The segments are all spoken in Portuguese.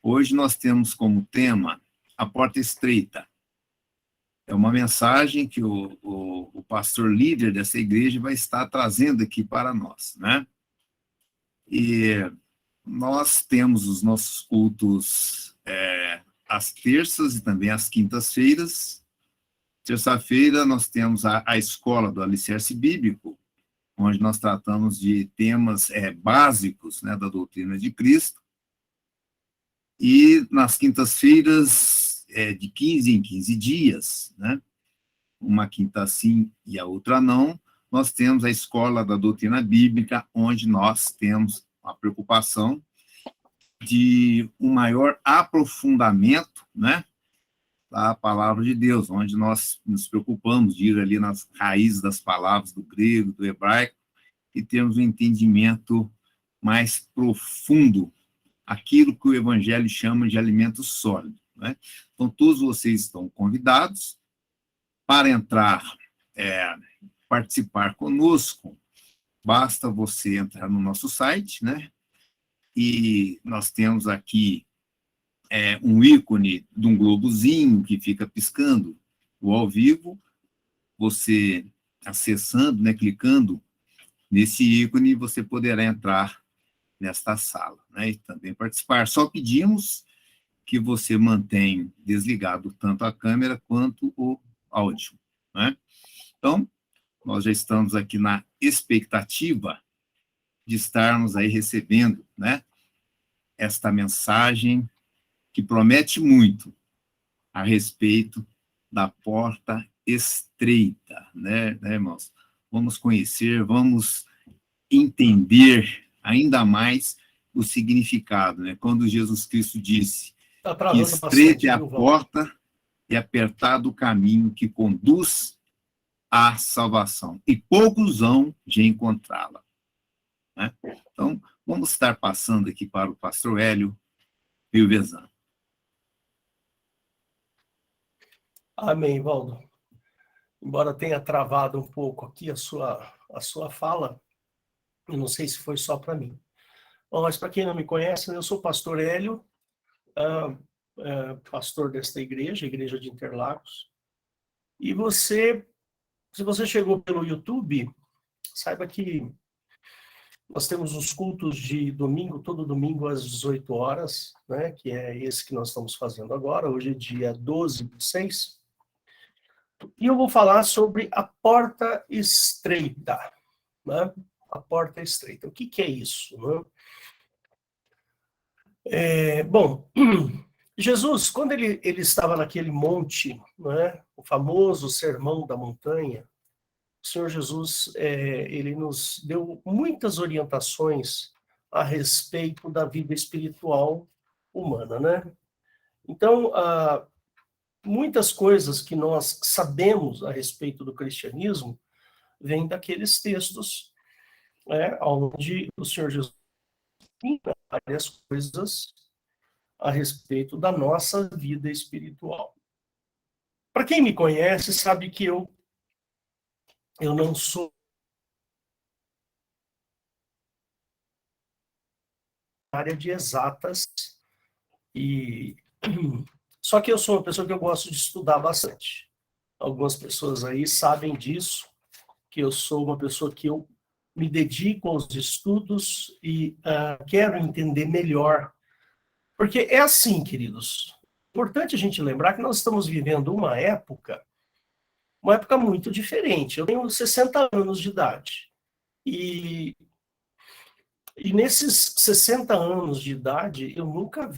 Hoje nós temos como tema a porta estreita. É uma mensagem que o pastor líder dessa igreja vai estar trazendo aqui para nós, né? E nós temos os nossos cultos às terças e também às quintas-feiras. Terça-feira nós temos a escola do Alicerce Bíblico, onde nós tratamos de temas básicos, né, da doutrina de Cristo. E nas quintas-feiras, de 15 em 15 dias, né, uma quinta sim e a outra não, nós temos a escola da doutrina bíblica, onde nós temos a preocupação de um maior aprofundamento, né, da palavra de Deus, onde nós nos preocupamos de ir ali nas raízes das palavras do grego, do hebraico, e termos um entendimento mais profundo, aquilo que o Evangelho chama de alimento sólido, né? Então, todos vocês estão convidados para entrar, participar conosco. Basta você entrar no nosso site, né? E nós temos aqui um ícone de um globozinho que fica piscando o ao vivo. Você acessando, né, clicando nesse ícone, você poderá entrar nesta sala, né, e também participar. Só pedimos que você mantenha desligado tanto a câmera quanto o áudio, né? Então, nós já estamos aqui na expectativa de estarmos aí recebendo, né, esta mensagem que promete muito a respeito da porta estreita, né, irmãos? Vamos conhecer, vamos entender ainda mais o significado, né? Quando Jesus Cristo disse que estreita é a porta e apertado o caminho que conduz à salvação, e poucos vão de encontrá-la, né? Então, vamos estar passando aqui para o pastor Hélio Vilvezan. Amém, Valdo. Embora tenha travado um pouco aqui a sua fala, eu não sei se foi só para mim. Bom, mas para quem não me conhece, eu sou o pastor Hélio, pastor desta igreja, Igreja de Interlagos. E se você chegou pelo YouTube, saiba que nós temos os cultos de domingo, todo domingo às 18 horas, né, que é esse que nós estamos fazendo agora. Hoje é dia 12/6. E eu vou falar sobre a porta estreita, né? A porta estreita. O que é isso, né? Bom, Jesus, quando ele estava naquele monte, né, o famoso Sermão da Montanha, o Senhor Jesus, ele nos deu muitas orientações a respeito da vida espiritual humana, né? Então, muitas coisas que nós sabemos a respeito do cristianismo vêm daqueles textos, onde o Senhor Jesus ensina várias coisas a respeito da nossa vida espiritual. Para quem me conhece, sabe que eu não sou área de exatas, e só que eu sou uma pessoa que eu gosto de estudar bastante. Algumas pessoas aí sabem disso, que eu sou uma pessoa que eu me dedico aos estudos e quero entender melhor. Porque é assim, queridos, é importante a gente lembrar que nós estamos vivendo uma época muito diferente. Eu tenho 60 anos de idade. E nesses 60 anos de idade, eu nunca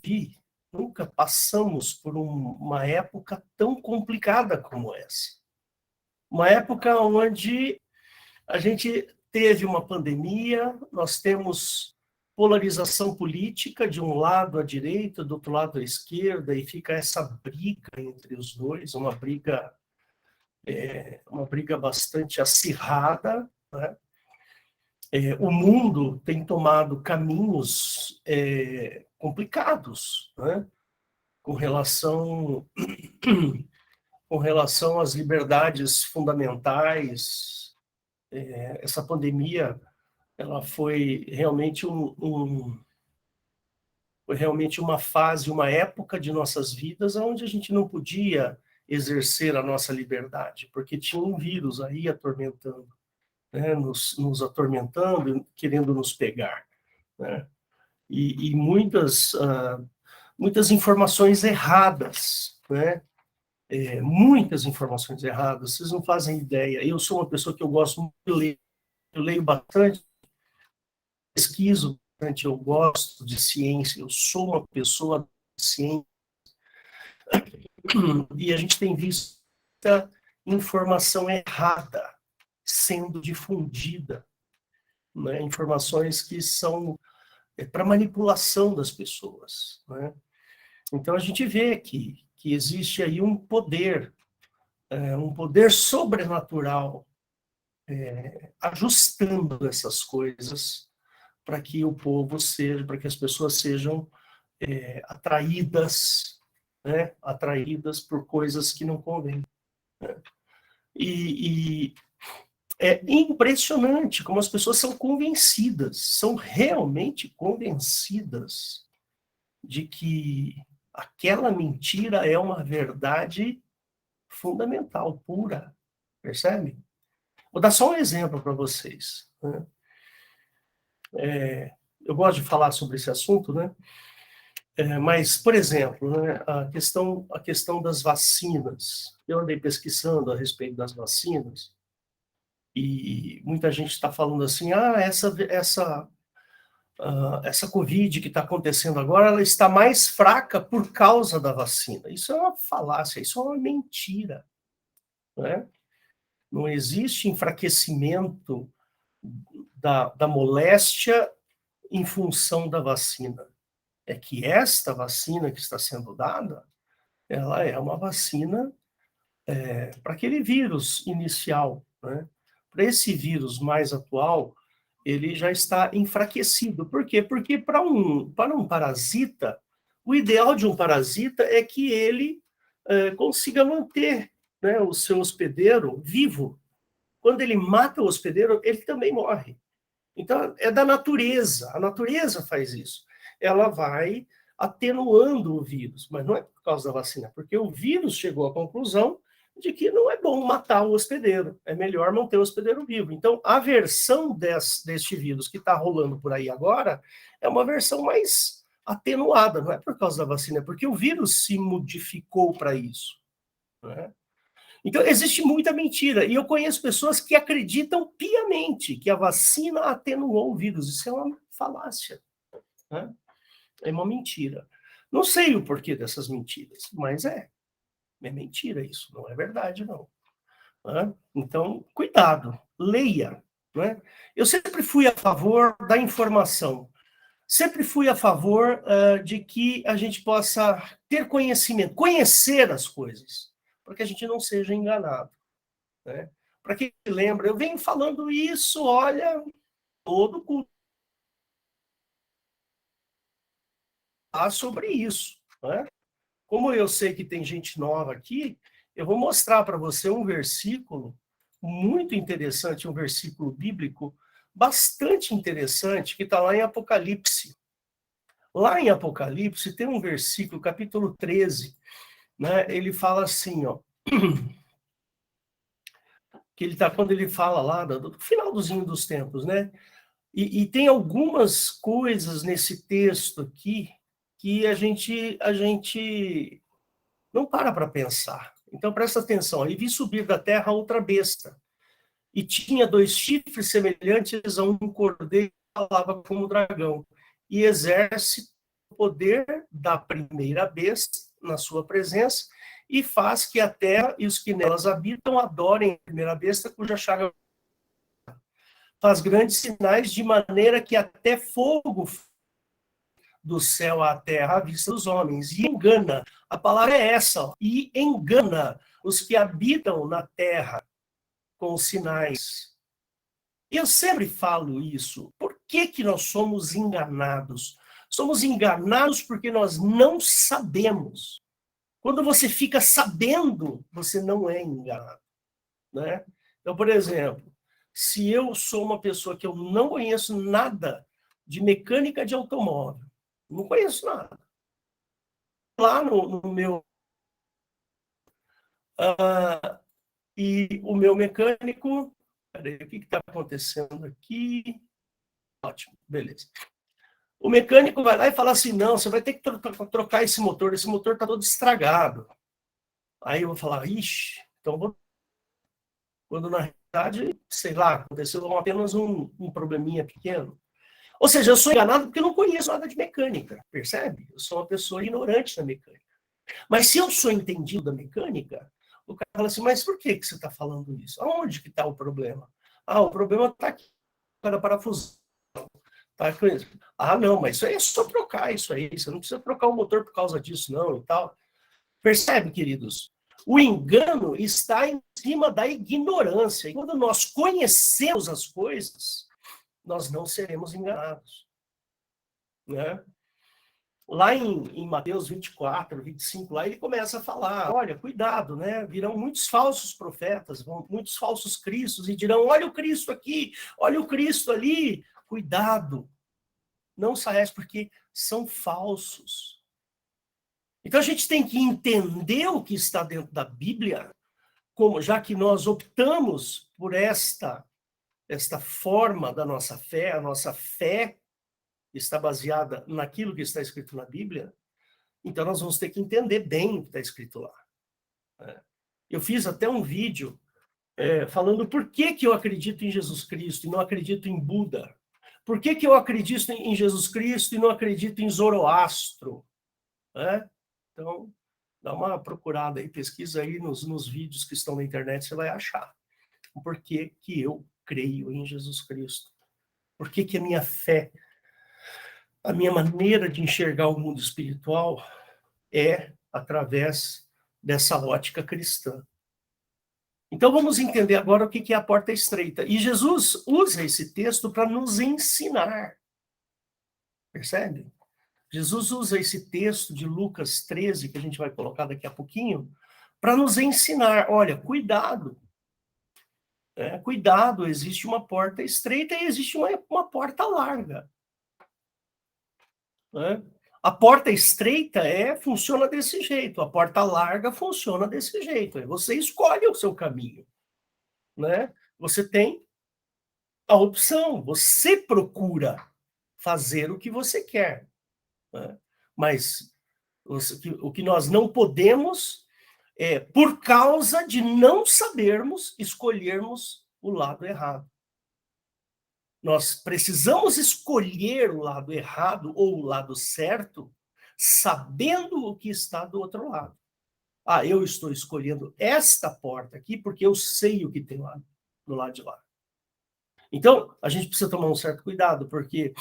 passamos por uma época tão complicada como essa. Uma época onde a gente teve uma pandemia, nós temos polarização política, de um lado à direita, do outro lado à esquerda, e fica essa briga entre os dois, uma briga bastante acirrada, né? O mundo tem tomado caminhos complicados, né? com relação às liberdades fundamentais. Essa pandemia, ela foi realmente Foi realmente uma fase, uma época de nossas vidas onde a gente não podia exercer a nossa liberdade, porque tinha um vírus aí atormentando, né, nos atormentando, querendo nos pegar, né? E muitas informações erradas, né? Muitas informações erradas, vocês não fazem ideia. Eu sou uma pessoa que eu gosto muito de ler, eu leio bastante, pesquiso bastante, eu gosto de ciência, eu sou uma pessoa de ciência, e a gente tem visto muita informação errada sendo difundida, né? Informações que são para manipulação das pessoas, né? Então a gente vê que existe aí um poder sobrenatural ajustando essas coisas para que o povo seja, para que as pessoas sejam atraídas, né? Atraídas por coisas que não convêm, né? E é impressionante como as pessoas são convencidas, são realmente convencidas de que aquela mentira é uma verdade fundamental, pura, percebe? Vou dar só um exemplo para vocês, né? Eu gosto de falar sobre esse assunto, né? Mas, por exemplo, né, a questão das vacinas. Eu andei pesquisando a respeito das vacinas e muita gente está falando assim, essa Covid que está acontecendo agora, ela está mais fraca por causa da vacina. Isso é uma falácia, isso é uma mentira, né? Não existe enfraquecimento da moléstia em função da vacina. É que esta vacina que está sendo dada, ela é uma vacina para aquele vírus inicial, né? Para esse vírus mais atual, ele já está enfraquecido. Por quê? Porque para um parasita, o ideal de um parasita é que ele consiga manter, né, o seu hospedeiro vivo. Quando ele mata o hospedeiro, ele também morre. Então, é da natureza. A natureza faz isso. Ela vai atenuando o vírus, mas não é por causa da vacina, porque o vírus chegou à conclusão de que não é bom matar o hospedeiro, é melhor manter o hospedeiro vivo. Então, a versão deste vírus que está rolando por aí agora é uma versão mais atenuada, não é por causa da vacina, é porque o vírus se modificou para isso, né? Então, existe muita mentira. E eu conheço pessoas que acreditam piamente que a vacina atenuou o vírus. Isso é uma falácia, né? É uma mentira. Não sei o porquê dessas mentiras, mas é mentira isso, não é verdade, não. Né? Então, cuidado, leia, né? Eu sempre fui a favor da informação, sempre fui a favor de que a gente possa ter conhecimento, conhecer as coisas, para que a gente não seja enganado, né? Para quem lembra, eu venho falando isso, olha, todo culto sobre isso, né? Como eu sei que tem gente nova aqui, eu vou mostrar para você um versículo muito interessante, um versículo bíblico bastante interessante, que está lá em Apocalipse. Lá em Apocalipse tem um versículo, capítulo 13, né? Ele fala assim, ó, que ele tá, quando ele fala lá do finalzinho dos tempos, né? E tem algumas coisas nesse texto aqui que a gente não para pensar. Então, presta atenção. E vi subir da terra outra besta, e tinha 2 chifres semelhantes a um cordeiro que falava como dragão, e exerce o poder da primeira besta na sua presença, e faz que a terra e os que nelas habitam adorem a primeira besta, cuja chaga faz grandes sinais, de maneira que até fogo do céu à terra à vista dos homens, e engana, a palavra é essa, ó, e engana os que habitam na terra com sinais. E eu sempre falo isso. Por que nós somos enganados? Somos enganados porque nós não sabemos. Quando você fica sabendo, você não é enganado, né? Então, por exemplo, se eu sou uma pessoa que eu não conheço nada de mecânica de automóvel, Não conheço nada. Lá no meu... e o meu mecânico... Peraí, o que está acontecendo aqui? Ótimo, beleza. O mecânico vai lá e fala assim, não, você vai ter que trocar esse motor está todo estragado. Aí eu vou falar, ixi, então vou... Quando na realidade, sei lá, aconteceu apenas um probleminha pequeno. Ou seja, eu sou enganado porque eu não conheço nada de mecânica, percebe? Eu sou uma pessoa ignorante da mecânica. Mas se eu sou entendido da mecânica, o cara fala assim, mas por que você está falando isso? Aonde que está o problema? Ah, o problema está aqui, cada parafuso. Tá? Ah, não, mas isso aí é só trocar isso aí, você não precisa trocar o motor por causa disso, não, e tal. Percebe, queridos? O engano está em cima da ignorância. E quando nós conhecemos as coisas, nós não seremos enganados. Né? Lá em Mateus 24, 25, lá ele começa a falar, olha, cuidado, né? Virão muitos falsos profetas, muitos falsos cristos, e dirão, olha o Cristo aqui, olha o Cristo ali. Cuidado, não saia, porque são falsos. Então a gente tem que entender o que está dentro da Bíblia, como, já que nós optamos por esta forma da nossa fé, a nossa fé está baseada naquilo que está escrito na Bíblia, então nós vamos ter que entender bem o que está escrito lá. Eu fiz até um vídeo falando por que eu acredito em Jesus Cristo e não acredito em Buda. Por que eu acredito em Jesus Cristo e não acredito em Zoroastro? Né? Então, dá uma procurada aí, pesquisa aí nos vídeos que estão na internet, você vai achar. Por que eu creio em Jesus Cristo? Por que a minha fé, a minha maneira de enxergar o mundo espiritual é através dessa ótica cristã. Então vamos entender agora o que é a porta estreita. E Jesus usa esse texto para nos ensinar. Percebe? Jesus usa esse texto de Lucas 13, que a gente vai colocar daqui a pouquinho, para nos ensinar, olha, cuidado. Cuidado, existe uma porta estreita e existe uma porta larga. A porta estreita funciona desse jeito, a porta larga funciona desse jeito. Você escolhe o seu caminho. Né? Você tem a opção, você procura fazer o que você quer. Né? Mas o que nós não podemos por causa de não sabermos, escolhermos o lado errado. Nós precisamos escolher o lado errado ou o lado certo, sabendo o que está do outro lado. Ah, eu estou escolhendo esta porta aqui porque eu sei o que tem lá do lado de lá. Então, a gente precisa tomar um certo cuidado, porque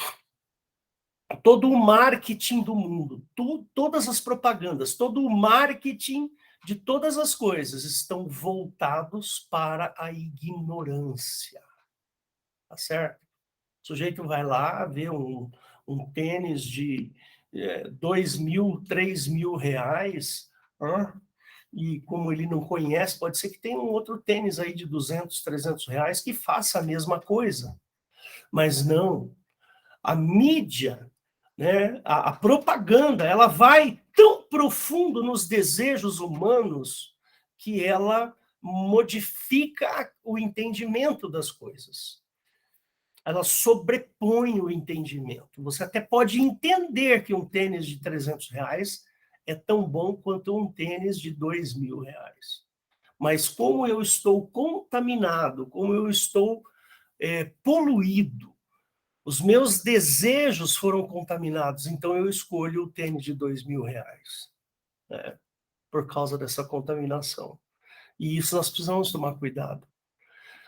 todo o marketing do mundo, todas as propagandas, todo o marketing de todas as coisas estão voltados para a ignorância. Tá certo? O sujeito vai lá, vê um tênis de 2 mil, 3 mil reais, e como ele não conhece, pode ser que tenha um outro tênis aí de 200, 300 reais que faça a mesma coisa. Mas não. A mídia, né, a propaganda, ela vai tão profundo nos desejos humanos que ela modifica o entendimento das coisas. Ela sobrepõe o entendimento. Você até pode entender que um tênis de 300 reais é tão bom quanto um tênis de 2 mil reais. Mas como eu estou contaminado, como eu estou poluído, os meus desejos foram contaminados, então eu escolho o tênis de 2 mil reais, né, por causa dessa contaminação. E isso nós precisamos tomar cuidado.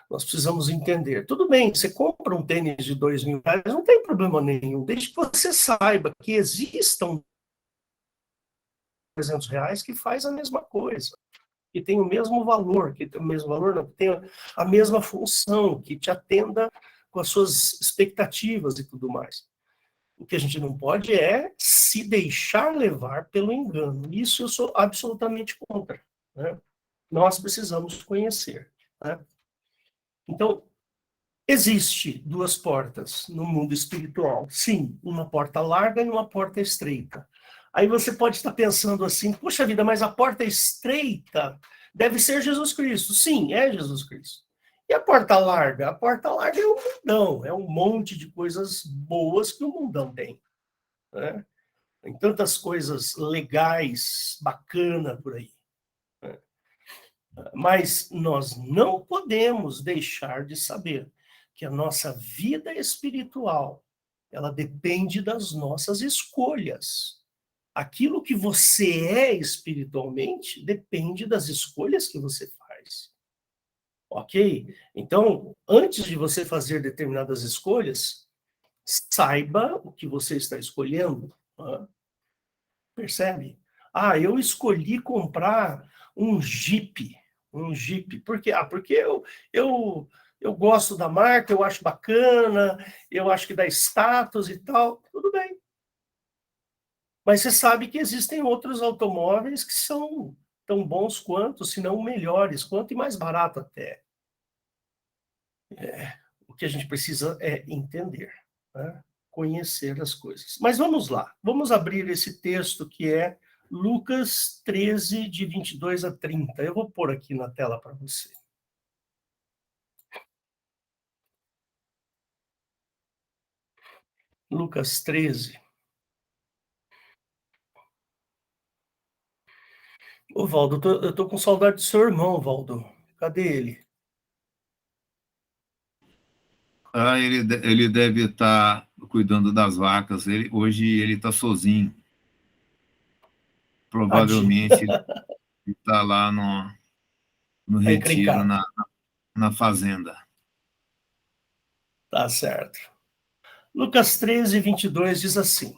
Nós precisamos entender. Tudo bem, você compra um tênis de 2 mil reais, não tem problema nenhum, desde que você saiba que existam 300 reais que faz a mesma coisa, que tem o mesmo valor, que tem o mesmo valor, não, que tem a mesma função, que te atenda com as suas expectativas e tudo mais. O que a gente não pode é se deixar levar pelo engano. Isso eu sou absolutamente contra. Né? Nós precisamos conhecer. Né? Então, Existe duas portas no mundo espiritual. Sim, uma porta larga e uma porta estreita. Aí você pode estar pensando assim, poxa vida, mas a porta estreita deve ser Jesus Cristo. Sim, é Jesus Cristo. E a porta larga? A porta larga é o mundão, é um monte de coisas boas que o mundão tem, né? Tem tantas coisas legais, bacana por aí. Mas nós não podemos deixar de saber que a nossa vida espiritual, ela depende das nossas escolhas. Aquilo que você é espiritualmente depende das escolhas que você faz. Ok? Então, antes de você fazer determinadas escolhas, saiba o que você está escolhendo. Né? Percebe? Ah, eu escolhi comprar um Jeep. Um Jeep. Por quê? Ah, porque eu gosto da marca, eu acho bacana, eu acho que dá status e tal. Tudo bem. Mas você sabe que existem outros automóveis que são tão bons quanto, se não melhores, quanto e mais barato até. O que a gente precisa é entender, né? Conhecer as coisas. Mas vamos lá, vamos abrir esse texto que é Lucas 13, de 22 a 30. Eu vou pôr aqui na tela para você. Lucas 13. Ô, Valdo, eu tô com saudade do seu irmão, Valdo. Cadê ele? Ah, ele deve estar cuidando das vacas. Hoje ele está sozinho. Tadinho, Provavelmente ele está lá no tá retiro, encrencado. na fazenda. Tá certo. Lucas 13, 22 diz assim,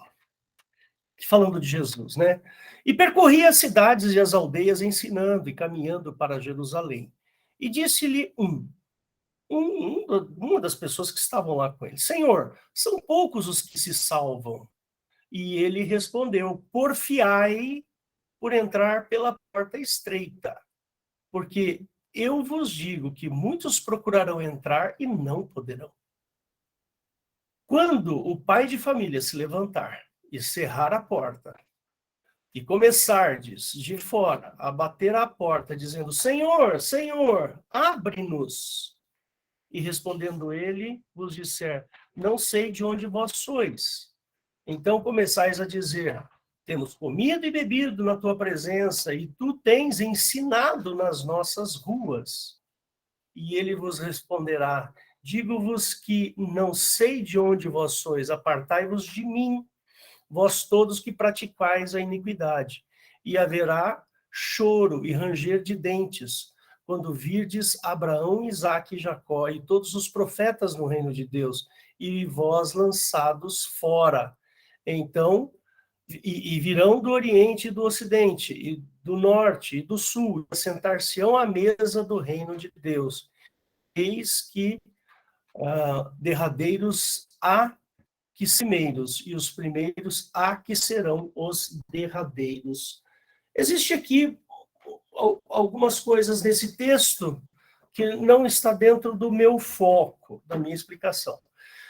falando de Jesus, né? E percorria as cidades e as aldeias ensinando e caminhando para Jerusalém. E disse-lhe uma das pessoas que estavam lá com ele, Senhor, são poucos os que se salvam. E ele respondeu, porfiai por entrar pela porta estreita, porque eu vos digo que muitos procurarão entrar e não poderão. Quando o pai de família se levantar e cerrar a porta, e começardes de fora a bater à porta, dizendo, Senhor, Senhor, abre-nos. E respondendo ele, vos disser, não sei de onde vós sois. Então começais a dizer, temos comido e bebido na tua presença, e tu tens ensinado nas nossas ruas. E ele vos responderá, digo-vos que não sei de onde vós sois, apartai-vos de mim, vós todos que praticais a iniquidade. E haverá choro e ranger de dentes, quando virdes Abraão, Isaque e Jacó e todos os profetas no reino de Deus, e vós lançados fora. Então, e virão do Oriente e do Ocidente, e do Norte e do Sul, sentar-se-ão à mesa do reino de Deus. Eis que derradeiros há que primeiros, e os primeiros há que serão os derradeiros. Existe aqui algumas coisas nesse texto que não está dentro do meu foco, da minha explicação.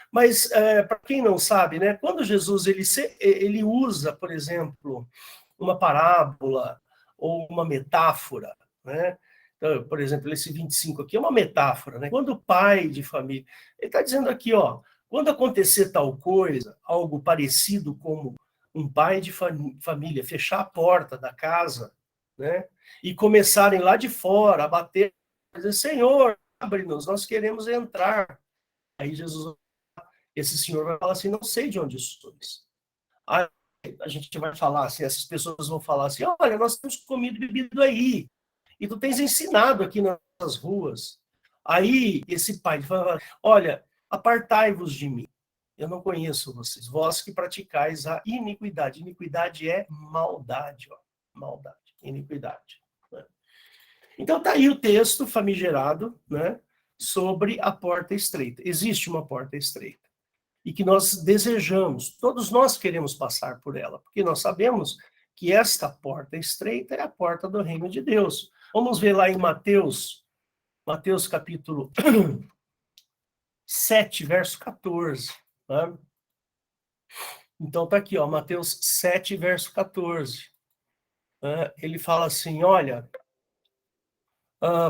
Mas, para quem não sabe, né, quando Jesus ele usa, por exemplo, uma parábola ou uma metáfora, né? Então, por exemplo, esse 25 aqui é uma metáfora, né? Quando o pai de família, ele está dizendo aqui, ó, quando acontecer tal coisa, algo parecido como um pai de família fechar a porta da casa, né? E começarem lá de fora a bater, dizer, Senhor, abre-nos, nós queremos entrar. Aí Jesus, esse senhor vai falar assim, não sei de onde sois. Aí a gente vai falar assim, essas pessoas vão falar assim, olha, nós temos comido e bebido aí, e tu tens ensinado aqui nas ruas. Aí esse pai fala, olha, apartai-vos de mim, eu não conheço vocês, vós que praticais a iniquidade. Iniquidade é maldade, ó, maldade, iniquidade. Né? Então tá aí o texto famigerado, né, sobre a porta estreita. Existe uma porta estreita e que nós desejamos, todos nós queremos passar por ela, porque nós sabemos que esta porta estreita é a porta do reino de Deus. Vamos ver lá em Mateus capítulo 7, verso 14. Tá? Então está aqui, ó, Mateus 7, verso 14. Ele fala assim, olha,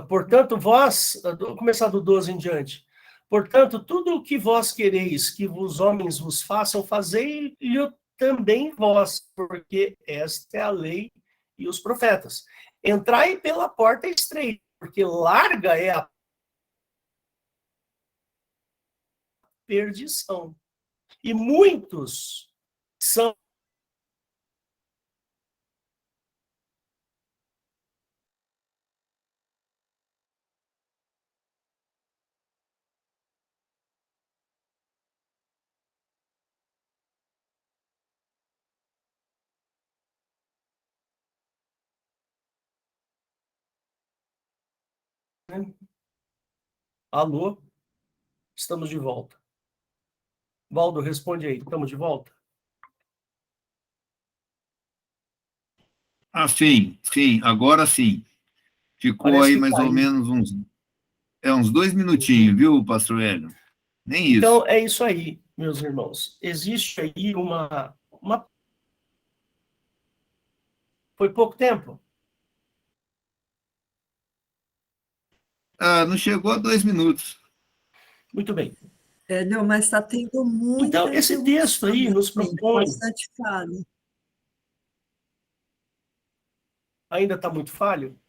portanto, vós, vou começar do 12 em diante. Portanto, tudo o que vós quereis que os homens vos façam, fazei-lhe também vós, porque esta é a lei e os profetas. Entrai pela porta estreita, porque larga é a perdição. E muitos são Alô? Estamos de volta. Valdo, responde aí. Estamos de volta? Sim, sim, agora sim. Ficou Parece aí que mais ou caiu. menos uns 2 minutinhos, viu, pastor Hélio? Nem isso. Então, é isso aí, meus irmãos. Existe aí uma... Foi pouco tempo? Não chegou a 2 minutos. Muito bem. Não, mas está tendo Então, muita esse texto interrupção, aí nos realmente, propõe... bastante falha. Ainda está muito falho?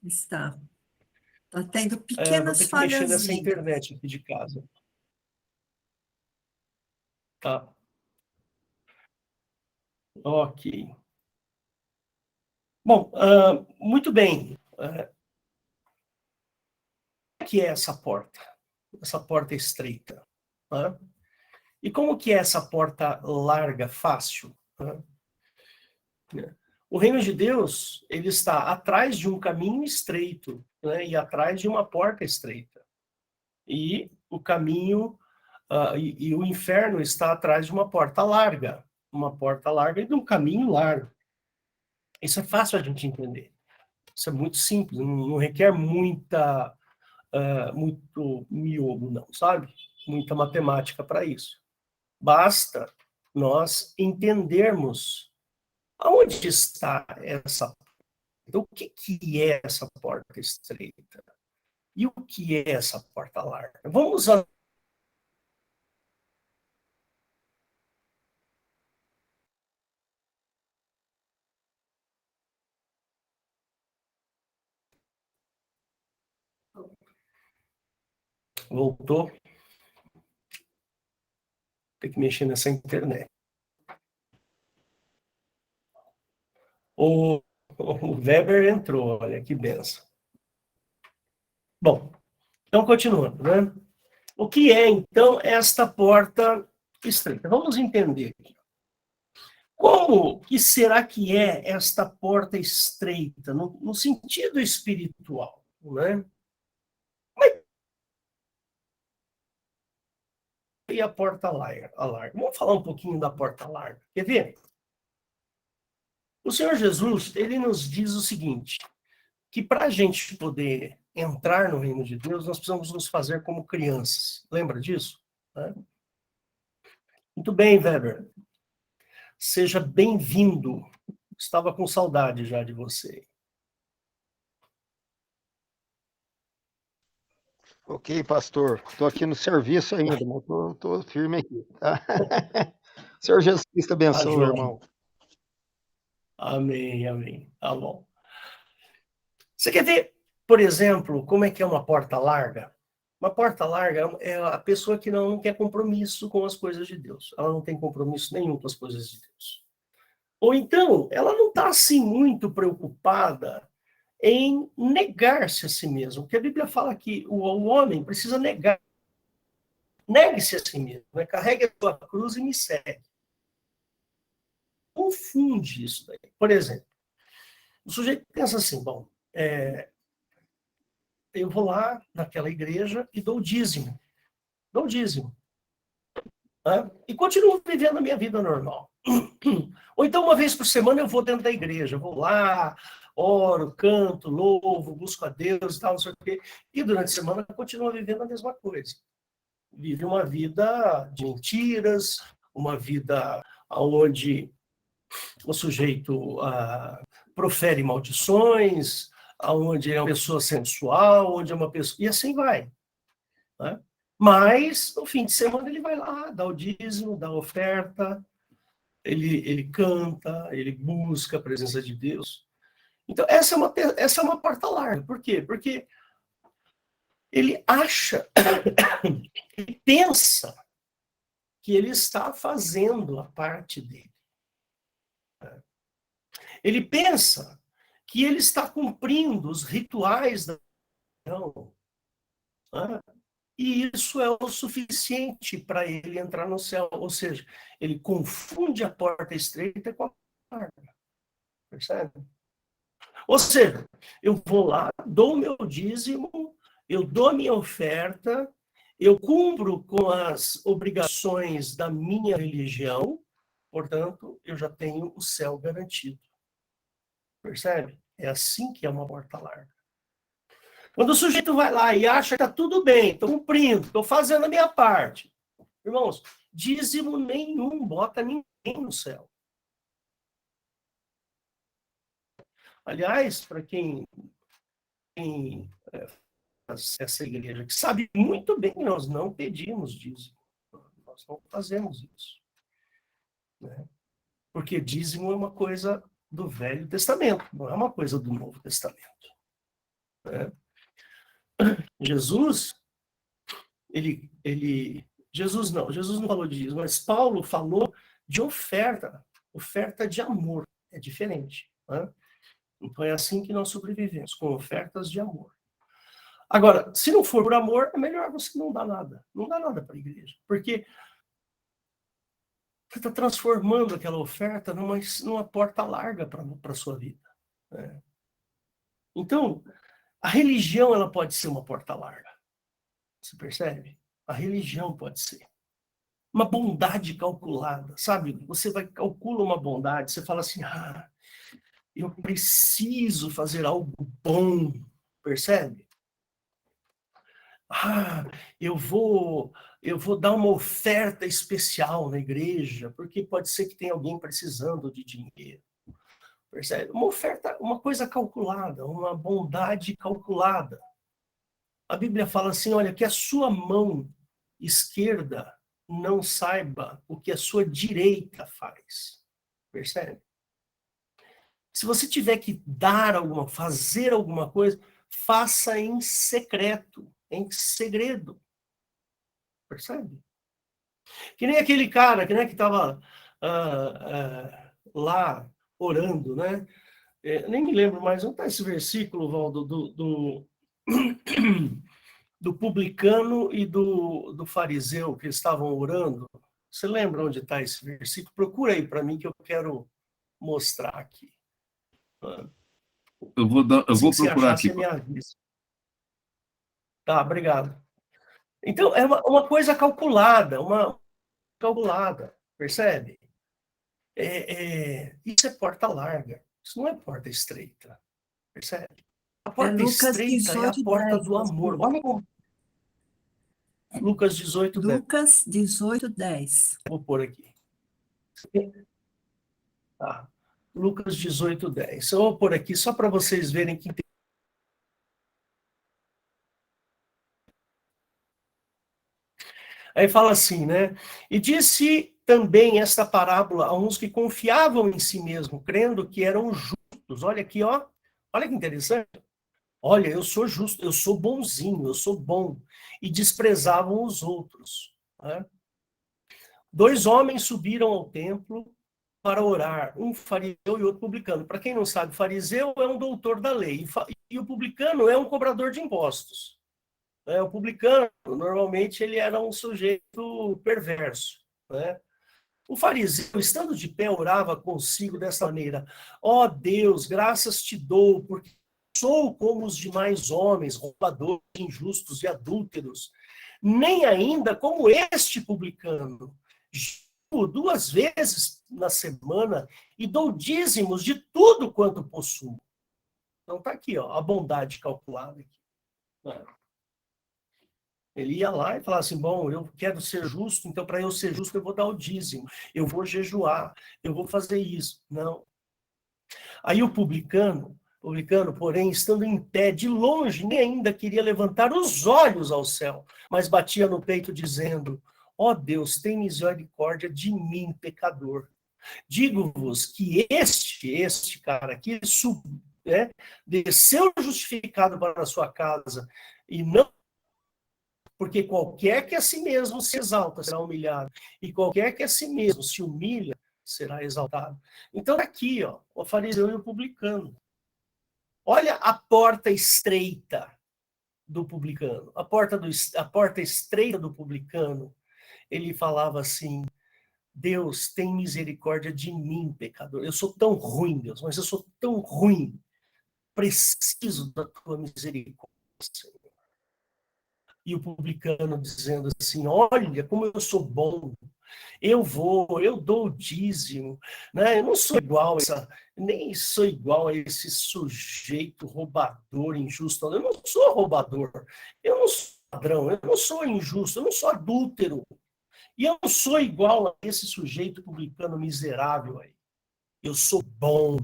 Está. Está tendo Vou pequenas ter que mexer nessa falhazinhas. internet aqui de casa. Tá. Ok. Bom, muito bem. O que é essa porta? Essa porta estreita. Né? E como que é essa porta larga, fácil? Né? O reino de Deus, ele está atrás de um caminho estreito, né? E atrás de uma porta estreita. E o caminho, e o inferno está atrás de uma porta larga e de um caminho largo. Isso é fácil a gente entender. Isso é muito simples, não requer muito miolo, não, sabe? Muita matemática para isso. Basta nós entendermos aonde está essa porta. Então, o que é essa porta estreita? E o que é essa porta larga? Vamos Voltou. Tem que mexer nessa internet. O Weber entrou, olha que benção. Bom, então continuando, né? O que é, então, esta porta estreita? Vamos entender aqui. Como que será que é esta porta estreita, no sentido espiritual, né? E a porta larga? Vamos falar um pouquinho da porta larga. Quer ver? O Senhor Jesus, ele nos diz o seguinte, que para a gente poder entrar no reino de Deus, nós precisamos nos fazer como crianças. Lembra disso? Né? Muito bem, Weber. Seja bem-vindo. Estava com saudade já de você. Ok, pastor. Estou aqui no serviço ainda, mas estou firme aqui. Tá? Senhor Jesus Cristo abençoe, irmão. Amém, amém. Tá bom. Você quer ver, por exemplo, como é que é uma porta larga? Uma porta larga é a pessoa que não quer compromisso com as coisas de Deus. Ela não tem compromisso nenhum com as coisas de Deus. Ou então, ela não está assim muito preocupada em negar-se a si mesmo. Porque a Bíblia fala que o homem precisa negar. Negue-se a si mesmo, né? Carregue a sua cruz e me segue. Confunde isso daí. Por exemplo, o sujeito pensa assim, bom, eu vou lá naquela igreja e dou o dízimo. Dou o dízimo. né? E continuo vivendo a minha vida normal. Ou então, uma vez por semana, eu vou dentro da igreja, vou lá, oro, canto, louvo, busco a Deus e tal, não sei o quê. E durante a semana, eu continuo vivendo a mesma coisa. Vive uma vida de mentiras, uma vida onde o sujeito profere maldições, onde é uma pessoa sensual, onde é uma pessoa... E assim vai. Né? Mas, no fim de semana, ele vai lá, dá o dízimo, dá a oferta, ele canta, ele busca a presença de Deus. Então, essa é uma porta larga. Por quê? Porque ele acha, ele pensa que ele está fazendo a parte dele. Ele pensa que ele está cumprindo os rituais da religião, né? E isso é o suficiente para ele entrar no céu. Ou seja, ele confunde a porta estreita com a larga. Percebe? Ou seja, eu vou lá, dou o meu dízimo, eu dou a minha oferta, eu cumpro com as obrigações da minha religião, portanto, eu já tenho o céu garantido. Percebe? É assim que é uma porta larga. Quando o sujeito vai lá e acha que está tudo bem, estou cumprindo, estou fazendo a minha parte. Irmãos, dízimo nenhum bota ninguém no céu. Aliás, para quem faz essa igreja, que sabe muito bem que nós não pedimos dízimo. Nós não fazemos isso. Né? Porque dízimo é uma coisa do Velho Testamento, não é uma coisa do Novo Testamento. Né? Jesus não falou de dízimo, mas Paulo falou de oferta de amor, é diferente. Né? Então é assim que nós sobrevivemos, com ofertas de amor. Agora, se não for por amor, é melhor você não dar nada. Não dá nada para a igreja, porque você está transformando aquela oferta numa porta larga para a sua vida. Né? Então, a religião ela pode ser uma porta larga. Você percebe? A religião pode ser. Uma bondade calculada, sabe? Você calcula uma bondade, você fala assim, eu preciso fazer algo bom, percebe? Eu vou dar uma oferta especial na igreja, porque pode ser que tenha alguém precisando de dinheiro. Percebe? Uma oferta, uma coisa calculada, uma bondade calculada. A Bíblia fala assim, olha, que a sua mão esquerda não saiba o que a sua direita faz. Percebe? Se você tiver que fazer alguma coisa, faça em secreto, em segredo. Percebe? Que nem aquele cara que estava lá orando, né? Nem me lembro mais, onde está esse versículo, Valdo, do publicano e do fariseu que estavam orando? Você lembra onde está esse versículo? Procura aí para mim que eu quero mostrar aqui. Eu vou procurar aqui. Me avisa. Tá, obrigado. Então, é uma coisa calculada, percebe? Isso é porta larga, isso não é porta estreita, percebe? A porta estreita é a porta do amor. Olha como... Lucas 18, 10. Lucas 18, 10. Vou pôr aqui. Tá. Lucas 18, 10. Eu vou pôr aqui só para vocês verem que tem... Aí fala assim, né? E disse também esta parábola a uns que confiavam em si mesmo, crendo que eram justos. Olha aqui, ó. Olha que interessante. Olha, eu sou justo, eu sou bonzinho, eu sou bom. E desprezavam os outros. Né? 2 homens subiram ao templo para orar, um fariseu e outro publicano. Para quem não sabe, fariseu é um doutor da lei, e o publicano é um cobrador de impostos. O publicano, normalmente, ele era um sujeito perverso. Né? O fariseu, estando de pé, orava consigo desta maneira: ó Deus, graças te dou, porque sou como os demais homens, roubadores, injustos e adúlteros, nem ainda como este publicano. jejuo 2 vezes na semana e dou dízimos de tudo quanto possuo. Então tá aqui, ó, a bondade calculada aqui. Ele ia lá e falava assim, bom, eu quero ser justo, então para eu ser justo eu vou dar o dízimo, eu vou jejuar, eu vou fazer isso. Não. Aí o publicano, porém, estando em pé de longe, nem ainda queria levantar os olhos ao céu, mas batia no peito dizendo, ó Deus, tem misericórdia de mim, pecador. Digo-vos que este cara aqui desceu justificado para a sua casa, e não porque qualquer que a si mesmo se exalta será humilhado, e qualquer que a si mesmo se humilha será exaltado. Então, aqui, ó, o fariseu e o publicano. Olha a porta estreita do publicano. A porta estreita do publicano, ele falava assim, Deus, tem misericórdia de mim, pecador. Eu sou tão ruim, Deus, mas eu sou tão ruim. Preciso da tua misericórdia, Senhor. E o publicano dizendo assim, olha como eu sou bom, eu dou o dízimo, né? Eu não sou nem sou igual a esse sujeito roubador, injusto. Eu não sou roubador, eu não sou ladrão, eu não sou injusto, eu não sou adúltero. E eu não sou igual a esse sujeito publicano miserável aí. Eu sou bom,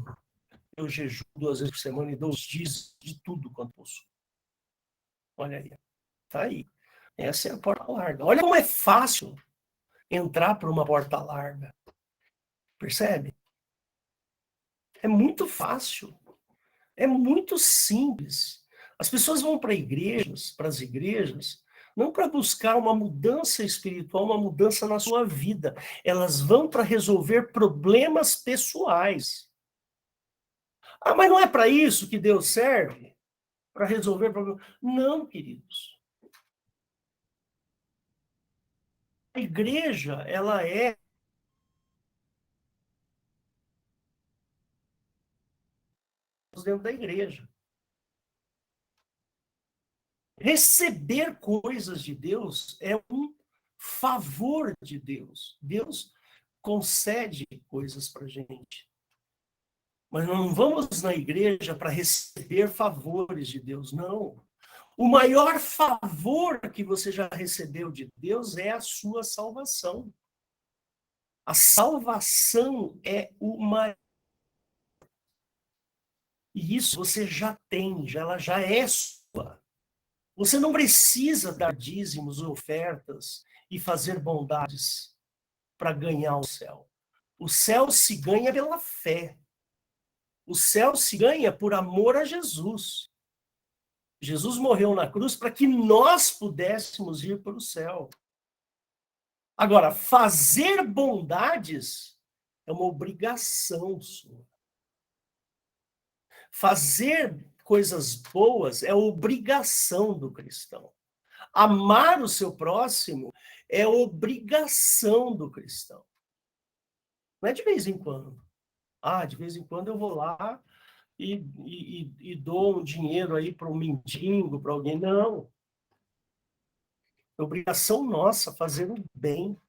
eu jejuo 2 vezes por semana e dou os dízimos de tudo quanto possuo. Olha aí. Tá aí. Essa é a porta larga. Olha como é fácil entrar por uma porta larga. Percebe? É muito fácil. É muito simples. As pessoas vão para as igrejas, não para buscar uma mudança espiritual, uma mudança na sua vida. Elas vão para resolver problemas pessoais. Ah, mas não é para isso que Deus serve? Para resolver problemas? Não, queridos. A igreja, ela é dentro da igreja. Receber coisas de Deus é um favor de Deus. Deus concede coisas para a gente. Mas não vamos na igreja para receber favores de Deus, não. O maior favor que você já recebeu de Deus é a sua salvação. A salvação é o maior. E isso você já tem, ela já é sua. Você não precisa dar dízimos ou ofertas e fazer bondades para ganhar o céu. O céu se ganha pela fé. O céu se ganha por amor a Jesus. Jesus morreu na cruz para que nós pudéssemos ir para o céu. Agora, fazer bondades é uma obrigação sua. Fazer coisas boas é obrigação do cristão. Amar o seu próximo é obrigação do cristão. Não é de vez em quando. Ah, de vez em quando eu vou lá e dou um dinheiro aí para um mendigo, para alguém. Não. É obrigação nossa fazer o bem.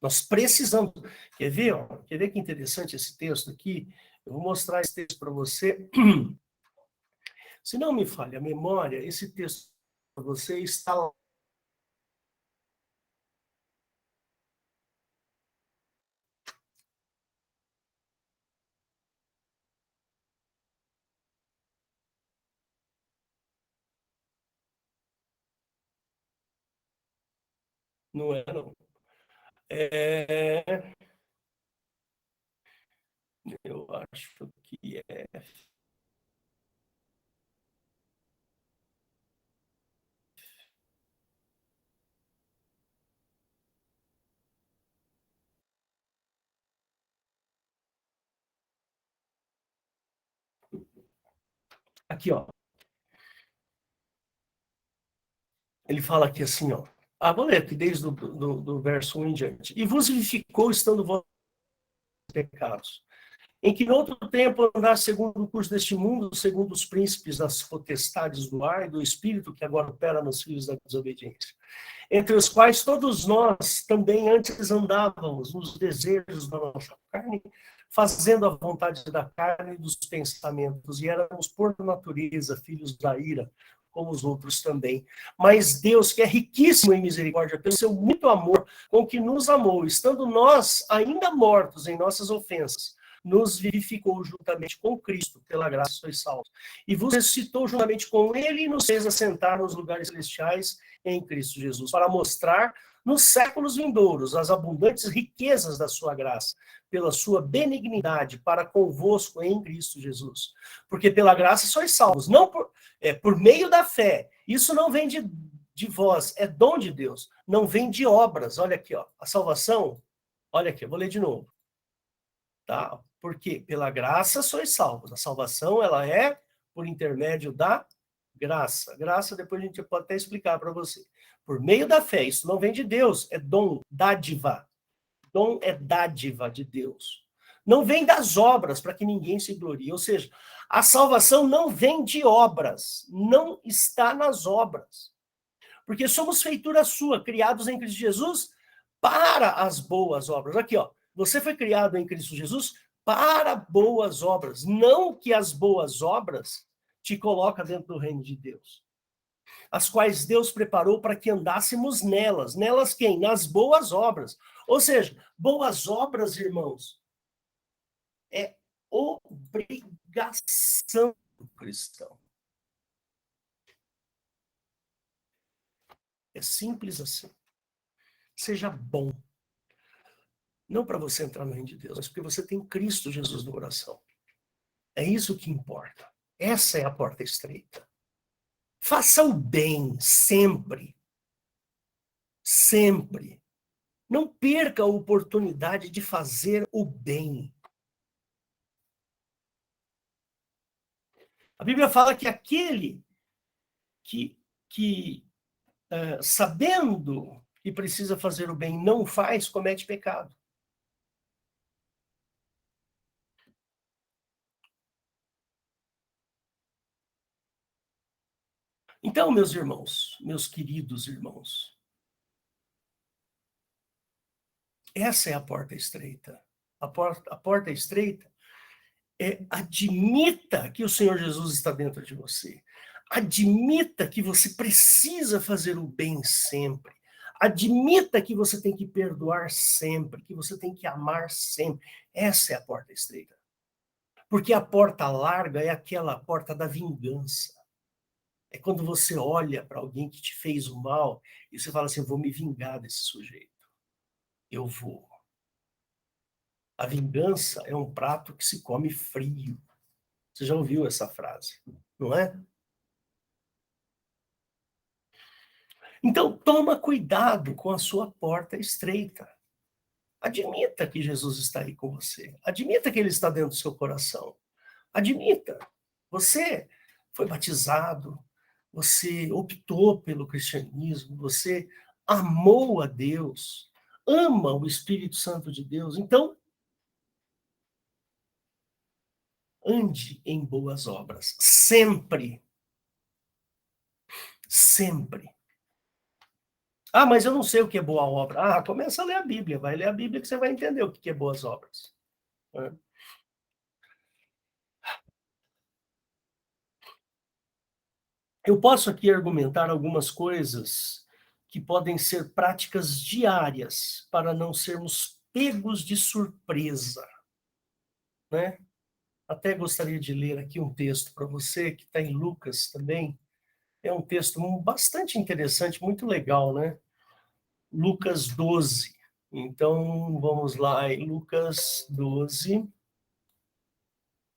Nós precisamos. Quer ver? Ó? Quer ver que interessante esse texto aqui? Eu vou mostrar esse texto para você. Se não me falha a memória, esse texto para você está lá. Não é, não. Eu acho que é. Aqui, ó. Ele fala aqui assim, ó. Ah, vou ler aqui desde do verso 1 em diante. E vos vivificou estando vossos pecados. em que no outro tempo andaste segundo o curso deste mundo, segundo os príncipes das potestades do ar e do espírito que agora opera nos filhos da desobediência, entre os quais todos nós também antes andávamos nos desejos da nossa carne, fazendo a vontade da carne e dos pensamentos, e éramos por natureza filhos da ira, como os outros também. Mas Deus, que é riquíssimo em misericórdia, pelo seu muito amor com que nos amou, estando nós ainda mortos em nossas ofensas, nos vivificou juntamente com Cristo, pela graça sois salvos. E vos ressuscitou juntamente com ele e nos fez assentar nos lugares celestiais em Cristo Jesus, para mostrar nos séculos vindouros as abundantes riquezas da sua graça, pela sua benignidade para convosco em Cristo Jesus. Porque pela graça sois salvos, não por meio da fé. Isso não vem de vós, é dom de Deus, não vem de obras. Olha aqui, ó, a salvação, olha aqui, eu vou ler de novo. Tá? Porque pela graça sois salvos. A salvação, ela é por intermédio da graça. Graça, depois a gente pode até explicar para você. Por meio da fé, isso não vem de Deus, é dom, dádiva. Dom é dádiva de Deus. Não vem das obras, para que ninguém se glorie. Ou seja, a salvação não vem de obras, não está nas obras. Porque somos feitura sua, criados em Cristo Jesus para as boas obras. Aqui, ó, você foi criado em Cristo Jesus para boas obras, não que as boas obras te colocam dentro do reino de Deus, as quais Deus preparou para que andássemos nelas. Nelas quem? Nas boas obras. Ou seja, boas obras, irmãos, é obrigação do cristão. É simples assim. Seja bom. Não para você entrar no reino de Deus, mas porque você tem Cristo Jesus no coração. É isso que importa. Essa é a porta estreita. Faça o bem sempre. Sempre. Não perca a oportunidade de fazer o bem. A Bíblia fala que aquele que sabendo que precisa fazer o bem não faz, comete pecado. Então, meus irmãos, meus queridos irmãos, essa é a porta estreita. A porta estreita é: admita que o Senhor Jesus está dentro de você. Admita que você precisa fazer o bem sempre. Admita que você tem que perdoar sempre, que você tem que amar sempre. Essa é a porta estreita. Porque a porta larga é aquela porta da vingança. É quando você olha para alguém que te fez o mal e você fala assim: eu vou me vingar desse sujeito. Eu vou. A vingança é um prato que se come frio. Você já ouviu essa frase, não é? Então, toma cuidado com a sua porta estreita. Admita que Jesus está aí com você. Admita que ele está dentro do seu coração. Admita. Você foi batizado, você optou pelo cristianismo, você amou a Deus, ama o Espírito Santo de Deus. Então, ande em boas obras. Sempre. Sempre. Ah, mas eu não sei o que é boa obra. Ah, começa a ler a Bíblia. Vai ler a Bíblia que você vai entender o que é boas obras. Eu posso aqui argumentar algumas coisas que podem ser práticas diárias para não sermos pegos de surpresa, né? Até gostaria de ler aqui um texto para você, que está em Lucas também. É um texto bastante interessante, muito legal, né? Lucas 12. Então, vamos lá, em Lucas 12,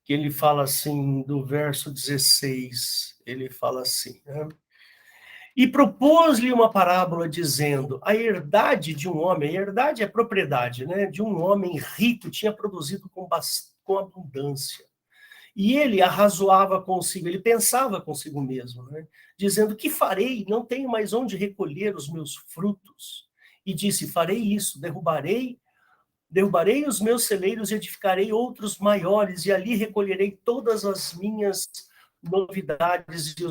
que ele fala assim, do verso 16, ele fala assim, né? E propôs-lhe uma parábola dizendo: a herdade de um homem, a herdade é propriedade, né? De um homem rico, tinha produzido com abundância. E ele arrazoava consigo, ele pensava consigo mesmo, né? Dizendo: que farei? Não tenho mais onde recolher os meus frutos. E disse: farei isso, derrubarei Derrubarei os meus celeiros e edificarei outros maiores, e ali recolherei todas as minhas novidades e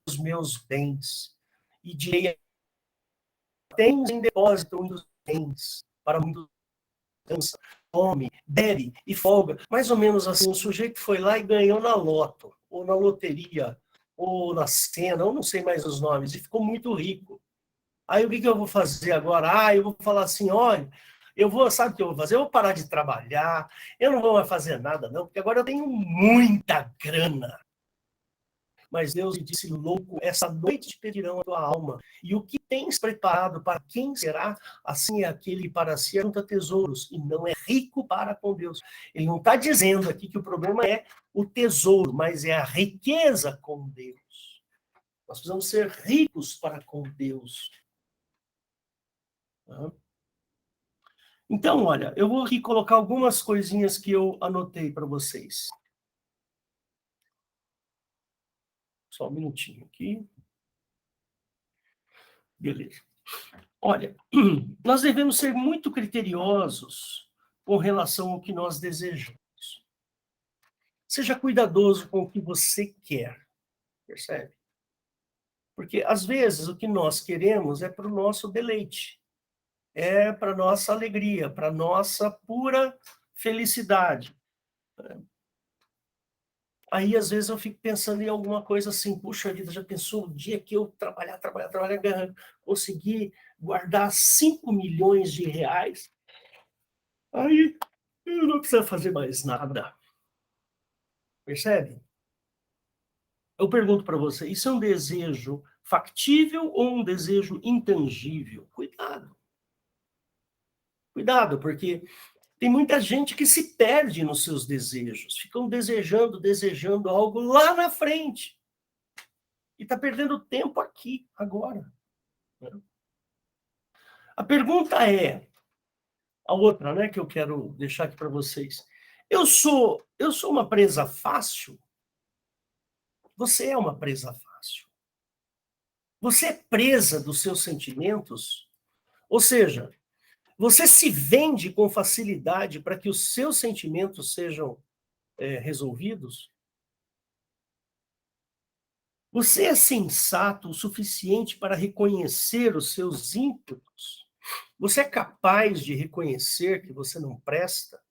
os meus bens. E direi: tens em depósito muitos bens, para muitos cansa, come, bebe e folga. Mais ou menos assim, o sujeito foi lá e ganhou na loto, ou na loteria, ou na Sena, eu não sei mais os nomes, e ficou muito rico. Aí o que eu vou fazer agora? Eu vou falar assim, olha, sabe o que eu vou fazer? Eu vou parar de trabalhar, eu não vou mais fazer nada não, porque agora eu tenho muita grana. Mas Deus lhe disse, louco, essa noite te pedirão a tua alma, e o que tens preparado para quem será? Assim é aquele para si junta tesouros, e não é rico para com Deus. Ele não está dizendo aqui que o problema é o tesouro, mas é a riqueza com Deus. Nós precisamos ser ricos para com Deus. Então, olha, eu vou aqui colocar algumas coisinhas que eu anotei para vocês. Só um minutinho aqui. Beleza. Olha, nós devemos ser muito criteriosos com relação ao que nós desejamos. Seja cuidadoso com o que você quer, percebe? Porque, às vezes, o que nós queremos é para o nosso deleite, é para a nossa alegria, para a nossa pura felicidade. Aí, às vezes, eu fico pensando em alguma coisa assim, puxa vida, já pensou o dia que eu trabalhar, conseguir guardar 5 milhões de reais? Aí, eu não preciso fazer mais nada. Percebe? Eu pergunto para você, isso é um desejo factível ou um desejo intangível? Cuidado. Cuidado, porque tem muita gente que se perde nos seus desejos, ficam desejando algo lá na frente. E está perdendo tempo aqui, agora. A pergunta é, a outra, né, que eu quero deixar aqui para vocês. Eu sou uma presa fácil? Você é uma presa fácil. Você é presa dos seus sentimentos? Ou seja, você se vende com facilidade para que os seus sentimentos sejam resolvidos? Você é sensato o suficiente para reconhecer os seus ímpetos? Você é capaz de reconhecer que você não presta?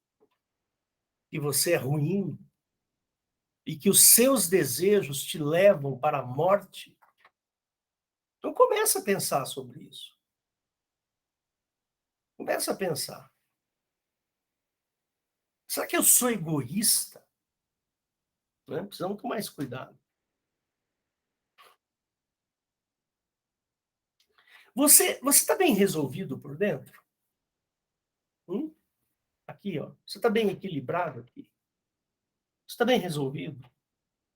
Que você é ruim? E que os seus desejos te levam para a morte? Então começa a pensar sobre isso. Começa a pensar. Será que eu sou egoísta? Precisamos com mais cuidado. Você está bem resolvido por dentro? Aqui, ó. Você está bem equilibrado aqui? Você está bem resolvido?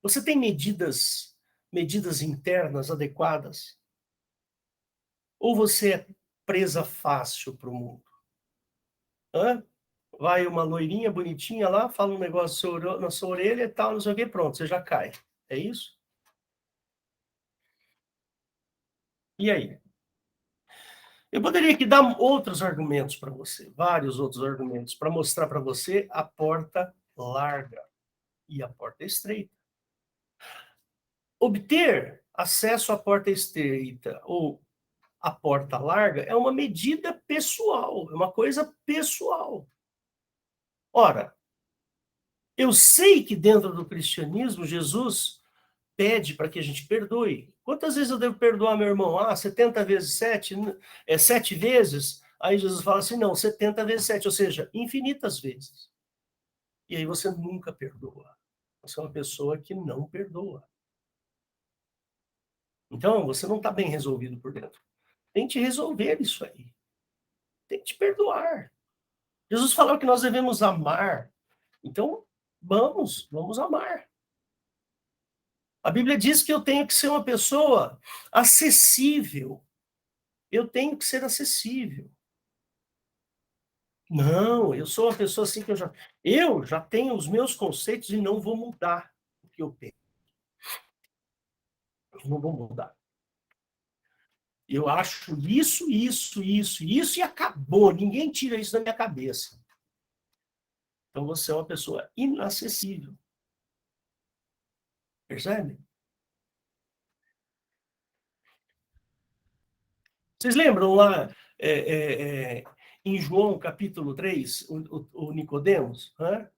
Você tem medidas internas adequadas? Ou você é presa fácil para o mundo? Vai uma loirinha bonitinha lá, fala um negócio na sua orelha e tal, não sei o que, pronto, você já cai. É isso? E aí? Eu poderia aqui dar outros argumentos para você, vários outros argumentos, para mostrar para você a porta larga e a porta estreita. Obter acesso à porta estreita ou à porta larga é uma medida pessoal, é uma coisa pessoal. Ora, eu sei que dentro do cristianismo, Jesus pede para que a gente perdoe. Quantas vezes eu devo perdoar meu irmão? 70 vezes 7? 7 vezes? Aí Jesus fala assim, não, 70 vezes 7, ou seja, infinitas vezes. E aí você nunca perdoa. Você é uma pessoa que não perdoa. Então, você não está bem resolvido por dentro. Tente resolver isso aí. Tente perdoar. Jesus falou que nós devemos amar. Então, vamos amar. A Bíblia diz que eu tenho que ser uma pessoa acessível. Eu tenho que ser acessível. Não, eu sou uma pessoa assim que eu já tenho os meus conceitos e não vou mudar o que eu penso. Eu não vou mudar. Eu acho isso, e acabou. Ninguém tira isso da minha cabeça. Então você é uma pessoa inacessível. Percebe? Vocês lembram lá em João capítulo 3, o Nicodemos? Né?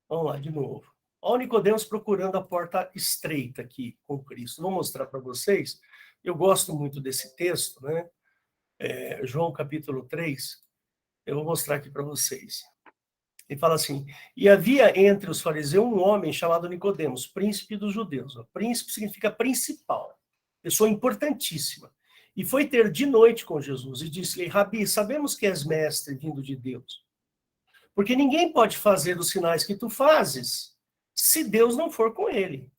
Vamos lá de novo. Olha o Nicodemos procurando a porta estreita aqui com Cristo. Vou mostrar para vocês. Eu gosto muito desse texto, né? João capítulo 3. Eu vou mostrar aqui para vocês. Ele fala assim: e havia entre os fariseus um homem chamado Nicodemos, príncipe dos judeus. Príncipe significa principal, pessoa importantíssima. E foi ter de noite com Jesus e disse-lhe: Rabi, sabemos que és mestre vindo de Deus, porque ninguém pode fazer os sinais que tu fazes se Deus não for com ele.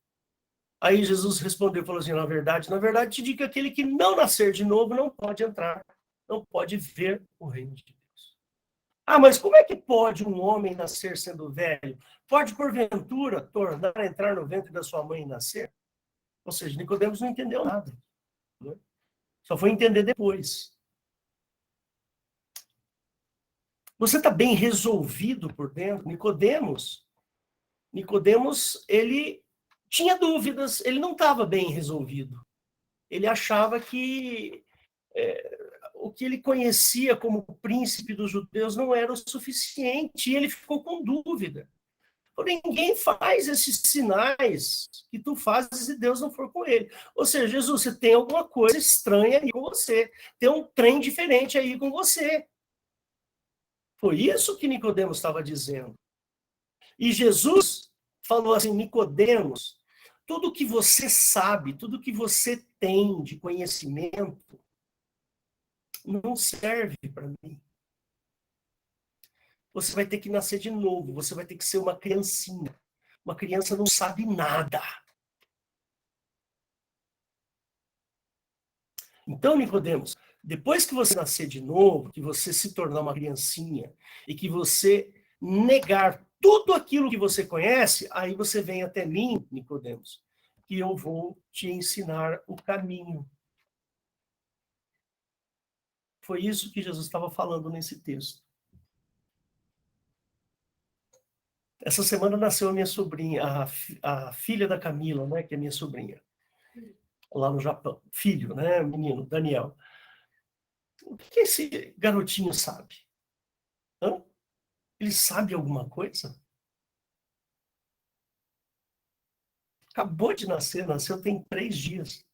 Aí Jesus respondeu, falou assim: na verdade te digo que aquele que não nascer de novo não pode entrar, não pode ver o reino de Deus. Ah, mas como é que pode um homem nascer sendo velho? Pode, porventura, tornar a entrar no ventre da sua mãe e nascer? Ou seja, Nicodemos não entendeu nada. Né? Só foi entender depois. Você está bem resolvido por dentro? Nicodemos, ele tinha dúvidas, ele não estava bem resolvido. Ele achava que o que ele conhecia como príncipe dos judeus não era o suficiente, e ele ficou com dúvida. Ninguém faz esses sinais que tu fazes se Deus não for com ele. Ou seja, Jesus, você tem alguma coisa estranha aí com você. Tem um trem diferente aí com você. Foi isso que Nicodemos estava dizendo. E Jesus falou assim: Nicodemos, tudo que você sabe, tudo que você tem de conhecimento, não serve para mim. Você vai ter que nascer de novo, você vai ter que ser uma criancinha. Uma criança não sabe nada. Então, Nicodemos, depois que você nascer de novo, que você se tornar uma criancinha e que você negar tudo aquilo que você conhece, aí você vem até mim, Nicodemos, que eu vou te ensinar o caminho. Foi isso que Jesus estava falando nesse texto. Essa semana nasceu a minha sobrinha, a filha da Camila, né, que é minha sobrinha, lá no Japão. Filho, né, menino, Daniel. O que esse garotinho sabe? Hã? Ele sabe alguma coisa? Acabou de nascer, nasceu tem 3 dias.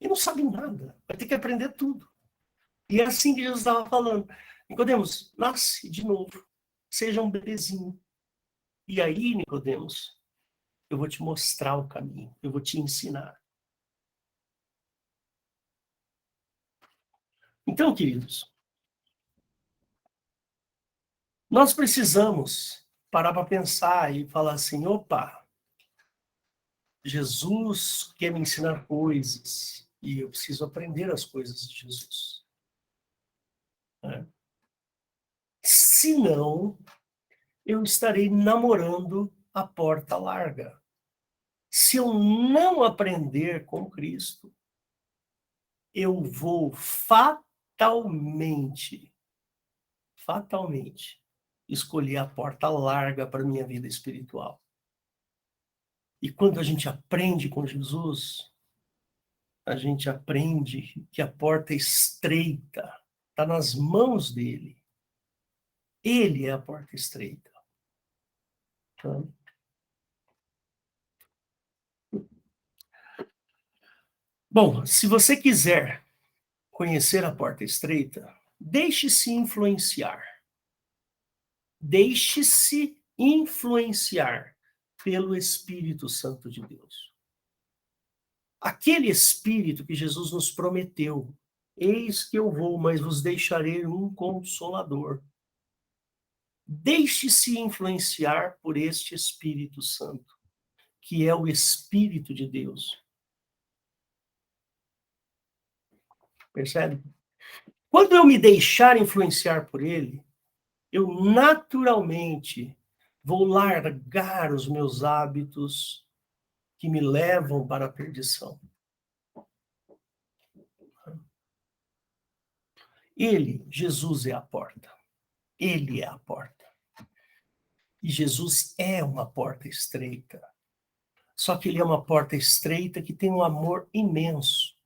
E não sabe nada. Vai ter que aprender tudo. E é assim que Jesus estava falando. Nicodemos, nasce de novo. Seja um bebezinho. E aí, Nicodemos, eu vou te mostrar o caminho. Eu vou te ensinar. Então, queridos, nós precisamos parar para pensar e falar assim: opa, Jesus quer me ensinar coisas e eu preciso aprender as coisas de Jesus. Senão, eu estarei namorando a porta larga. Se eu não aprender com Cristo, eu vou fatalmente escolher a porta larga para a minha vida espiritual. E quando a gente aprende com Jesus, a gente aprende que a porta é estreita, está nas mãos dele. Ele é a porta estreita. Então, bom, se você quiser conhecer a porta estreita, deixe-se influenciar. Deixe-se influenciar pelo Espírito Santo de Deus. Aquele Espírito que Jesus nos prometeu: eis que eu vou, mas vos deixarei um Consolador. Deixe-se influenciar por este Espírito Santo, que é o Espírito de Deus. Percebe? Quando eu me deixar influenciar por ele, eu naturalmente vou largar os meus hábitos que me levam para a perdição. Ele, Jesus, é a porta. Ele é a porta. E Jesus é uma porta estreita. Só que ele é uma porta estreita que tem um amor imenso,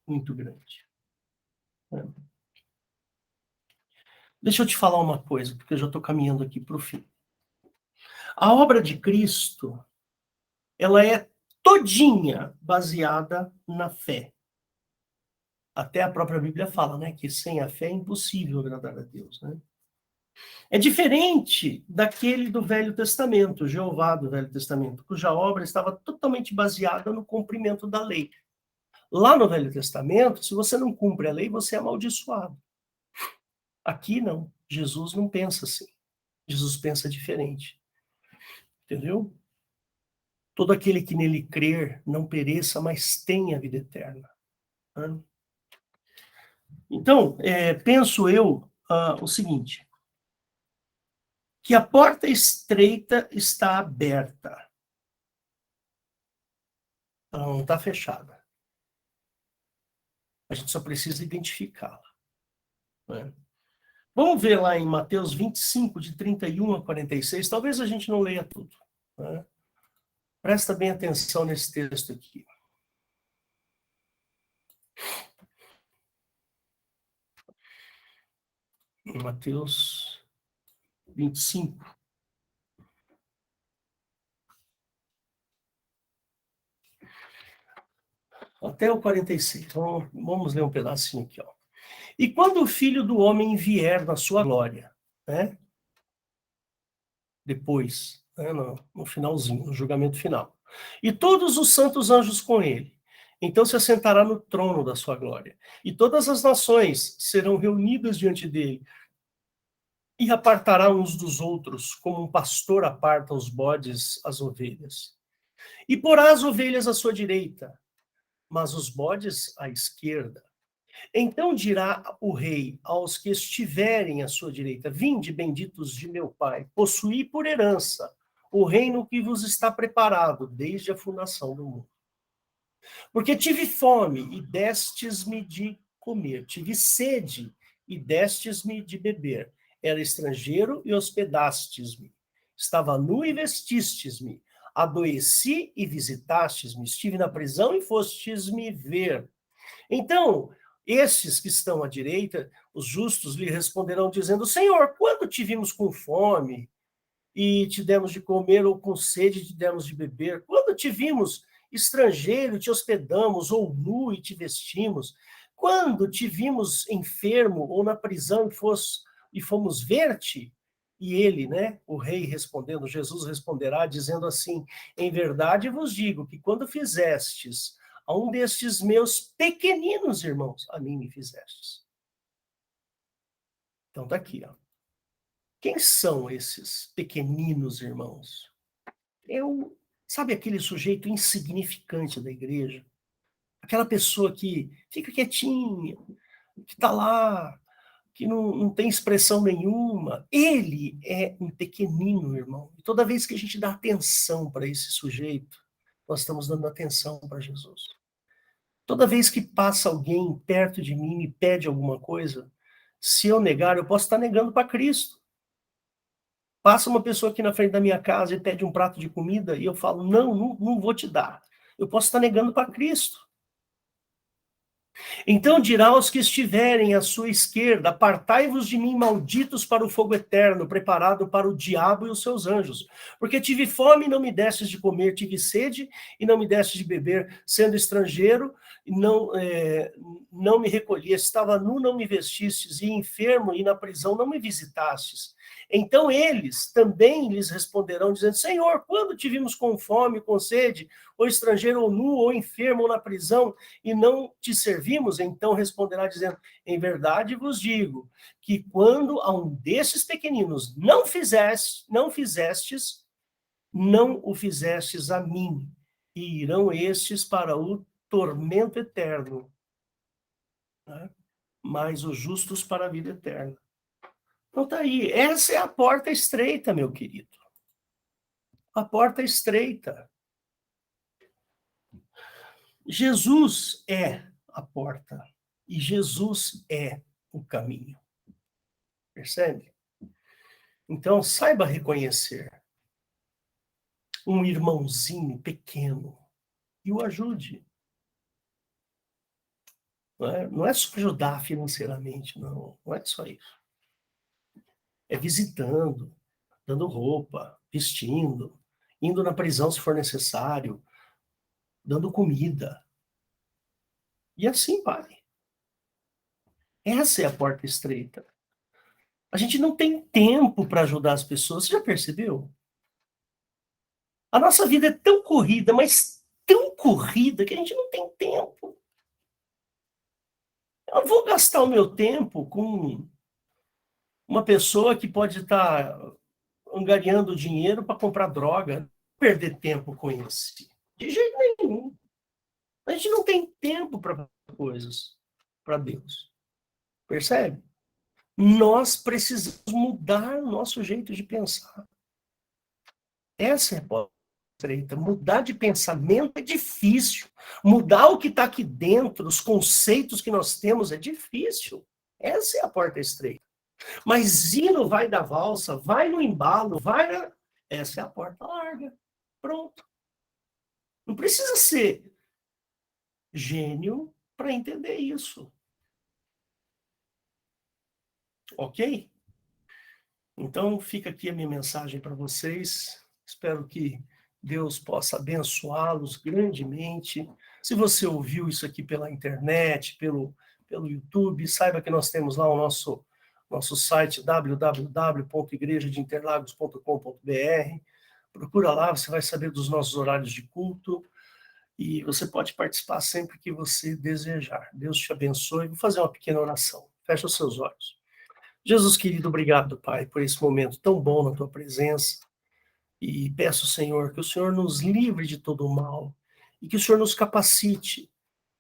muito grande. Deixa eu te falar uma coisa, porque eu já estou caminhando aqui para o fim. A obra de Cristo, ela é todinha baseada na fé. Até a própria Bíblia fala, né, que sem a fé é impossível agradar a Deus, né? É diferente daquele do Velho Testamento, Jeová do Velho Testamento, cuja obra estava totalmente baseada no cumprimento da lei. Lá no Velho Testamento, se você não cumpre a lei, você é amaldiçoado. Aqui não. Jesus não pensa assim. Jesus pensa diferente. Entendeu? Todo aquele que nele crer não pereça, mas tenha a vida eterna. Então, penso eu o seguinte, que a porta estreita está aberta. Ela não está fechada. A gente só precisa identificá-la. Né? Vamos ver lá em Mateus 25, de 31 a 46. Talvez a gente não leia tudo. Né? Presta bem atenção nesse texto aqui. Em Mateus 25. Até o 46. Vamos ler um pedacinho aqui. Ó. E quando o Filho do Homem vier na sua glória, né? Depois, né? No finalzinho, no julgamento final. E todos os santos anjos com ele. Então se assentará no trono da sua glória. E todas as nações serão reunidas diante dele. E apartará uns dos outros, como um pastor aparta os bodes, as ovelhas. E porá as ovelhas à sua direita, mas os bodes à esquerda. Então dirá o rei aos que estiverem à sua direita: vinde, benditos de meu Pai, possuí por herança o reino que vos está preparado desde a fundação do mundo. Porque tive fome e destes-me de comer, tive sede e destes-me de beber, era estrangeiro e hospedastes-me, estava nu e vestistes-me, adoeci e visitastes-me, estive na prisão e fostes-me ver. Então, esses que estão à direita, os justos, lhe responderão dizendo: Senhor, quando te vimos com fome e te demos de comer, ou com sede e te demos de beber? Quando te vimos estrangeiro e te hospedamos, ou nu e te vestimos? Quando te vimos enfermo ou na prisão e fomos ver-te? E ele, né, o rei respondendo, Jesus responderá dizendo assim: em verdade vos digo que quando fizestes a um destes meus pequeninos irmãos, a mim me fizestes. Então tá aqui, ó. Quem são esses pequeninos irmãos? Sabe aquele sujeito insignificante da igreja? Aquela pessoa que fica quietinha, que tá lá, que não tem expressão nenhuma. Ele é um pequenino, irmão. E toda vez que a gente dá atenção para esse sujeito, nós estamos dando atenção para Jesus. Toda vez que passa alguém perto de mim e me pede alguma coisa, se eu negar, eu posso estar negando para Cristo. Passa uma pessoa aqui na frente da minha casa e pede um prato de comida e eu falo, não vou te dar. Eu posso estar negando para Cristo. Então dirá aos que estiverem à sua esquerda: apartai-vos de mim, malditos, para o fogo eterno, preparado para o diabo e os seus anjos. Porque tive fome e não me destes de comer, tive sede e não me destes de beber, sendo estrangeiro e não me recolheste, estava nu, não me vestistes, e enfermo e na prisão não me visitastes. Então eles também lhes responderão, dizendo: Senhor, quando te vimos com fome, com sede, ou estrangeiro, ou nu, ou enfermo, ou na prisão, e não te servimos? Então responderá, dizendo: em verdade vos digo, que quando a um desses pequeninos não fizestes, não o fizestes a mim, e irão estes para o tormento eterno, né? Mas os justos para a vida eterna. Então tá aí, essa é a porta estreita, meu querido. A porta estreita. Jesus é a porta. E Jesus é o caminho. Percebe? Então, saiba reconhecer um irmãozinho pequeno e o ajude. Não é só ajudar financeiramente, não é só isso. É visitando, dando roupa, vestindo, indo na prisão se for necessário, dando comida. E assim vai. Essa é a porta estreita. A gente não tem tempo para ajudar as pessoas, você já percebeu? A nossa vida é tão corrida, mas tão corrida, que a gente não tem tempo. Eu não vou gastar o meu tempo com uma pessoa que pode estar angariando dinheiro para comprar droga. Perder tempo com esse. De jeito nenhum. A gente não tem tempo para coisas, para Deus. Percebe? Nós precisamos mudar o nosso jeito de pensar. Essa é a porta estreita. Mudar de pensamento é difícil. Mudar o que está aqui dentro, os conceitos que nós temos, é difícil. Essa é a porta estreita. Mas ir no vai da valsa, vai no embalo, vai na... Essa é a porta larga. Pronto. Não precisa ser gênio para entender isso. Ok? Então, fica aqui a minha mensagem para vocês. Espero que Deus possa abençoá-los grandemente. Se você ouviu isso aqui pela internet, pelo YouTube, saiba que nós temos lá o nosso site www.igrejadeinterlagos.com.br. Procura lá, você vai saber dos nossos horários de culto e você pode participar sempre que você desejar. Deus te abençoe. Vou fazer uma pequena oração. Fecha os seus olhos. Jesus querido, obrigado, Pai, por esse momento tão bom na tua presença. E peço, Senhor, que o Senhor nos livre de todo o mal e que o Senhor nos capacite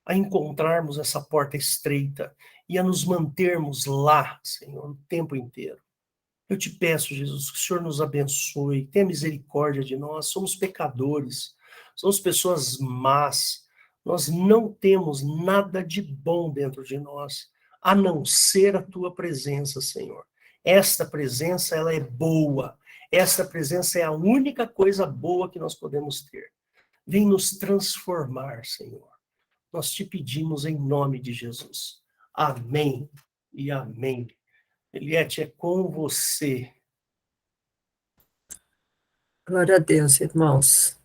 a encontrarmos essa porta estreita e a nos mantermos lá, Senhor, o tempo inteiro. Eu te peço, Jesus, que o Senhor nos abençoe, tenha misericórdia de nós, somos pecadores, somos pessoas más, nós não temos nada de bom dentro de nós, a não ser a tua presença, Senhor. Esta presença, ela é boa, esta presença é a única coisa boa que nós podemos ter. Vem nos transformar, Senhor. Nós te pedimos em nome de Jesus. Amém e amém. Eliette, é com você. Glória a Deus, irmãos.